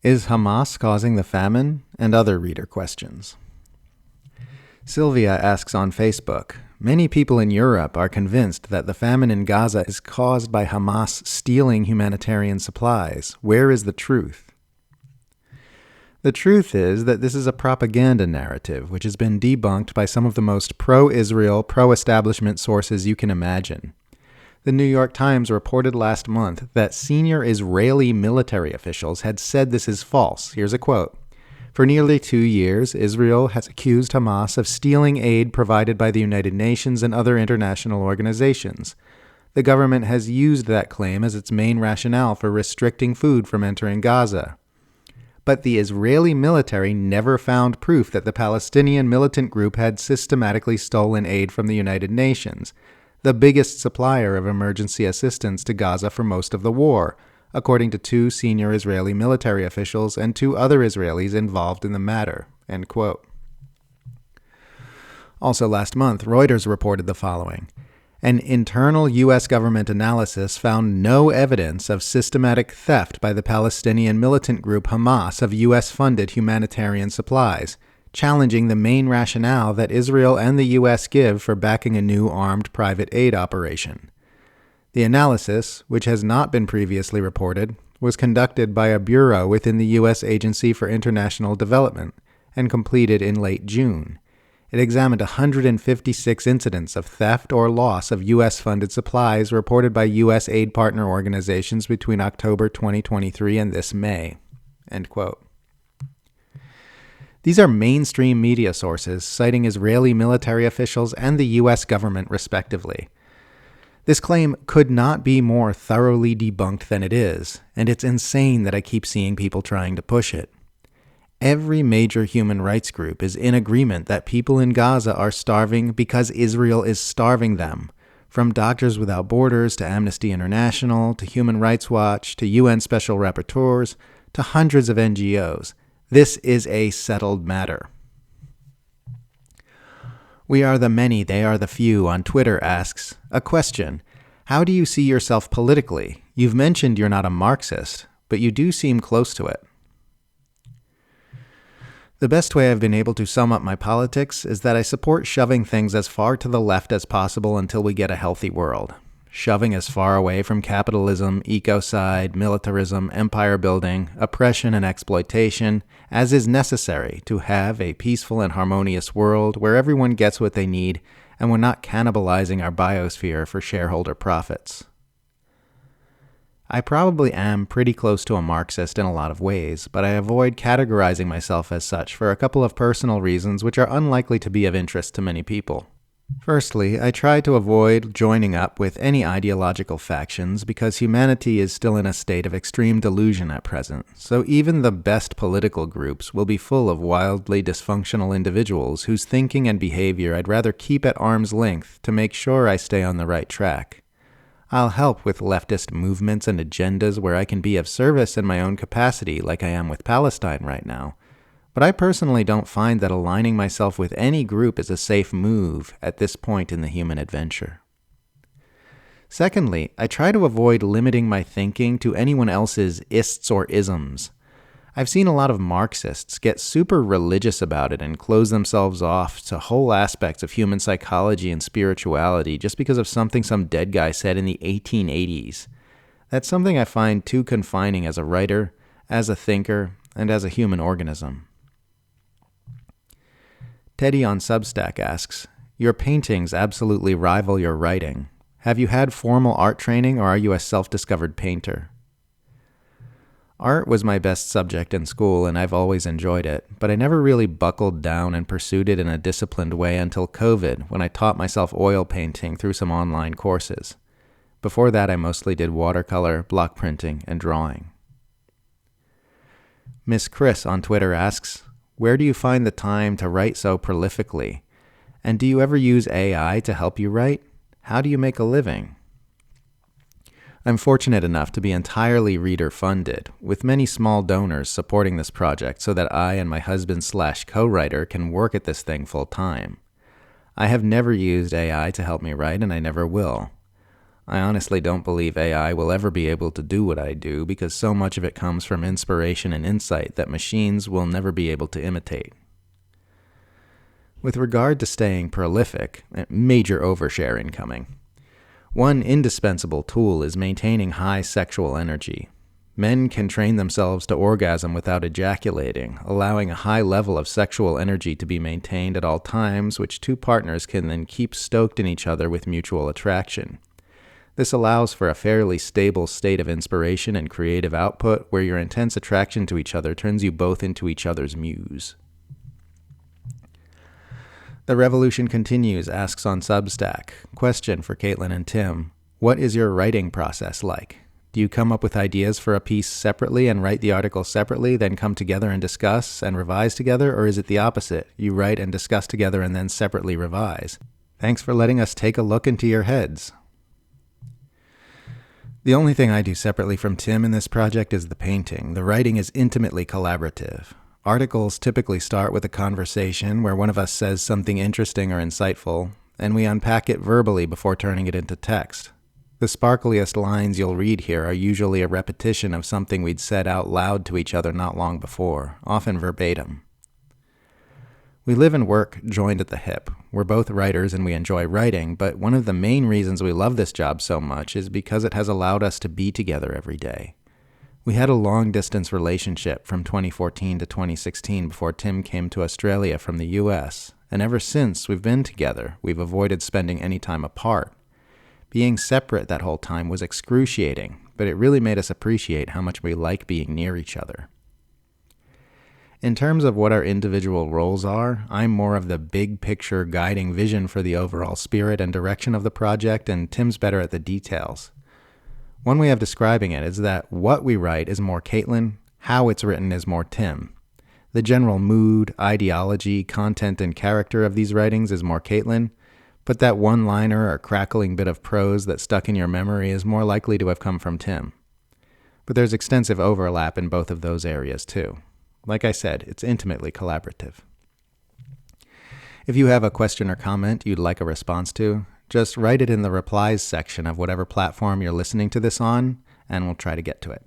Is Hamas causing the famine? And other reader questions. Sylvia asks on Facebook, many people in Europe are convinced that the famine in Gaza is caused by Hamas stealing humanitarian supplies. Where is the truth? The truth is that this is a propaganda narrative which has been debunked by some of the most pro-Israel, pro-establishment sources you can imagine. The New York Times reported last month that senior Israeli military officials had said this is false. Here's a quote. For nearly 2 years, Israel has accused Hamas of stealing aid provided by the United Nations and other international organizations. The government has used that claim as its main rationale for restricting food from entering Gaza. But the Israeli military never found proof that the Palestinian militant group had systematically stolen aid from the United Nations, the biggest supplier of emergency assistance to Gaza for most of the war, according to 2 senior Israeli military officials and 2 other Israelis involved in the matter." End quote. Also last month, Reuters reported the following. An internal U.S. government analysis found no evidence of systematic theft by the Palestinian militant group Hamas of U.S.-funded humanitarian supplies, challenging the main rationale that Israel and the U.S. give for backing a new armed private aid operation. The analysis, which has not been previously reported, was conducted by a bureau within the U.S. Agency for International Development and completed in late June. It examined 156 incidents of theft or loss of U.S.-funded supplies reported by U.S. aid partner organizations between October 2023 and this May. End quote. These are mainstream media sources citing Israeli military officials and the U.S. government respectively. This claim could not be more thoroughly debunked than it is, and it's insane that I keep seeing people trying to push it. Every major human rights group is in agreement that people in Gaza are starving because Israel is starving them, from Doctors Without Borders to Amnesty International to Human Rights Watch to UN Special Rapporteurs to hundreds of NGOs. This is a settled matter. We Are the Many, They Are the Few on Twitter asks, a question. How do you see yourself politically? You've mentioned you're not a Marxist, but you do seem close to it. The best way I've been able to sum up my politics is that I support shoving things as far to the left as possible until we get a healthy world. Shoving as far away from capitalism, ecocide, militarism, empire building, oppression, and exploitation as is necessary to have a peaceful and harmonious world where everyone gets what they need and we're not cannibalizing our biosphere for shareholder profits. I probably am pretty close to a Marxist in a lot of ways, but I avoid categorizing myself as such for a couple of personal reasons which are unlikely to be of interest to many people. Firstly, I try to avoid joining up with any ideological factions because humanity is still in a state of extreme delusion at present, so even the best political groups will be full of wildly dysfunctional individuals whose thinking and behavior I'd rather keep at arm's length to make sure I stay on the right track. I'll help with leftist movements and agendas where I can be of service in my own capacity like I am with Palestine right now. But I personally don't find that aligning myself with any group is a safe move at this point in the human adventure. Secondly, I try to avoid limiting my thinking to anyone else's ists or isms. I've seen a lot of Marxists get super religious about it and close themselves off to whole aspects of human psychology and spirituality just because of something some dead guy said in the 1880s. That's something I find too confining as a writer, as a thinker, and as a human organism. Teddy on Substack asks, your paintings absolutely rival your writing. Have you had formal art training or are you a self-discovered painter? Art was my best subject in school and I've always enjoyed it, but I never really buckled down and pursued it in a disciplined way until COVID, when I taught myself oil painting through some online courses. Before that, I mostly did watercolor, block printing, and drawing. Miss Chris on Twitter asks, where do you find the time to write so prolifically? And do you ever use AI to help you write? How do you make a living? I'm fortunate enough to be entirely reader-funded, with many small donors supporting this project so that I and my husband/co-writer can work at this thing full-time. I have never used AI to help me write, and I never will. I honestly don't believe AI will ever be able to do what I do because so much of it comes from inspiration and insight that machines will never be able to imitate. With regard to staying prolific, major oversharing coming. One indispensable tool is maintaining high sexual energy. Men can train themselves to orgasm without ejaculating, allowing a high level of sexual energy to be maintained at all times, which two partners can then keep stoked in each other with mutual attraction. This allows for a fairly stable state of inspiration and creative output where your intense attraction to each other turns you both into each other's muse. The Revolution Continues asks on Substack, question for Caitlin and Tim, what is your writing process like? Do you come up with ideas for a piece separately and write the article separately, then come together and discuss and revise together, or is it the opposite? You write and discuss together and then separately revise. Thanks for letting us take a look into your heads. The only thing I do separately from Tim in this project is the painting. The writing is intimately collaborative. Articles typically start with a conversation where one of us says something interesting or insightful, and we unpack it verbally before turning it into text. The sparkliest lines you'll read here are usually a repetition of something we'd said out loud to each other not long before, often verbatim. We live and work joined at the hip. We're both writers and we enjoy writing, but one of the main reasons we love this job so much is because it has allowed us to be together every day. We had a long-distance relationship from 2014 to 2016 before Tim came to Australia from the US, and ever since we've been together, we've avoided spending any time apart. Being separate that whole time was excruciating, but it really made us appreciate how much we like being near each other. In terms of what our individual roles are, I'm more of the big picture guiding vision for the overall spirit and direction of the project, and Tim's better at the details. One way of describing it is that what we write is more Caitlin, how it's written is more Tim. The general mood, ideology, content, and character of these writings is more Caitlin, but that one-liner or crackling bit of prose that stuck in your memory is more likely to have come from Tim. But there's extensive overlap in both of those areas too. Like I said, it's intimately collaborative. If you have a question or comment you'd like a response to, just write it in the replies section of whatever platform you're listening to this on, and we'll try to get to it.